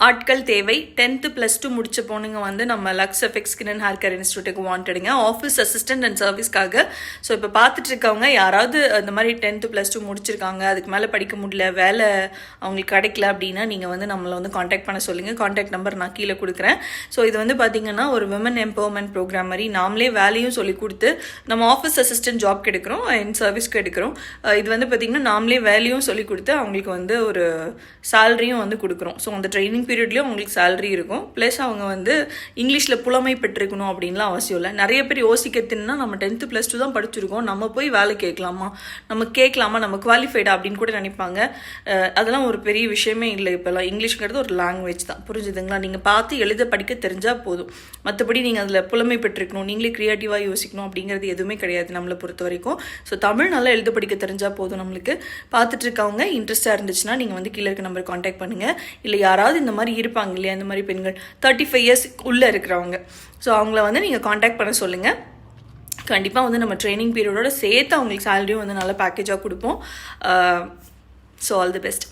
ஆட்கள் தேவை. 10th +2 முடிச்ச பொண்ணுங்க வந்து நம்ம Lux effect skin and hair care இன்ஸ்டியூட்டுக்கு வாண்டடுங்க. ஆஃபீஸ் அசிஸ்டன்ட் அண்ட் சர்வீஸ்க்காக. ஸோ இப்போ பார்த்துட்டு இருக்கவங்க யாராவது அந்த மாதிரி 10th +2 முடிச்சிருக்காங்க, அதுக்கு மேலே படிக்க முடியல, வேலை அவங்களுக்கு கிடைக்கல அப்படின்னா நீங்கள் வந்து நம்மளை வந்து காண்டாக்ட் பண்ண சொல்லுங்கள். காண்டாக்ட் நம்பர் நான் கீழே கொடுக்குறேன். ஸோ இது வந்து பார்த்தீங்கன்னா ஒரு விமன் எம்பவர்மெண்ட் ப்ரோக்ராம் மாதிரி நாமளே வேலையும் சொல்லி கொடுத்து நம்ம ஆஃபீஸ் அசிஸ்டன்ட் ஜாப்க்கு எடுக்கிறோம் அண்ட் சர்வீஸ்க்கு எடுக்கிறோம். இது வந்து பார்த்திங்கன்னா நாமளே வேலையும் சொல்லி கொடுத்து அவங்களுக்கு வந்து ஒரு சேலரியும் வந்து கொடுக்குறோம். ஸோ அந்த ட்ரைனிங் பீரியட்லேயும் அவங்களுக்கு சேலரி இருக்கும். ப்ளஸ் அவங்க வந்து இங்கிலீஷில் புலமை பெற்றிருக்கணும் அப்படின்லாம் அவசியம் இல்லை. நிறைய பேர் யோசிக்கிறதுன்னா நம்ம 10th +2 தான் படிச்சிருக்கோம், நம்ம போய் வேலை கேட்கலாமா, நம்ம குவாலிஃபைடா அப்படின்னு கூட நினைப்பாங்க. அதெல்லாம் ஒரு பெரிய விஷயமே இல்லை. இப்போல்லாம் இங்கிலீஷ்ங்கிறது ஒரு லாங்குவேஜ் தான், புரிஞ்சுதுங்களா? நீங்கள் பார்த்து எழுத படிக்க தெரிஞ்சால் போதும். மற்றபடி நீங்கள் அதில் புலமை பெற்றிருக்கணும், நீங்களே க்ரியேட்டிவாக யோசிக்கணும் அப்படிங்கிறது எதுவுமே கிடையாது நம்மளை பொறுத்த வரைக்கும். ஸோ தமிழ் நல்லா எழுத படிக்க தெரிஞ்சால் போதும். நம்மளுக்கு பார்த்துட்டு இருக்கவங்க இன்ட்ரெஸ்ட்டாக இருந்துச்சுன்னா நீங்கள் வந்து கீழே இருக்க நம்பர் காண்டாக்ட் பண்ணுங்கள். இல்லை யாராவது இந்த மாதிரி இருப்பாங்க இல்லையா, இந்த மாதிரி பெண்கள் 35 இயர்ஸ் உள்ளே இருக்கிறவங்க, ஸோ அவங்கள வந்து நீங்கள் காண்டாக்ட் பண்ண சொல்லுங்கள். கண்டிப்பாக வந்து நம்ம ட்ரைனிங் பீரியடோட சேர்த்து அவங்களுக்கு சேலரியும் வந்து நல்ல பேக்கேஜாக கொடுப்போம். So all the best.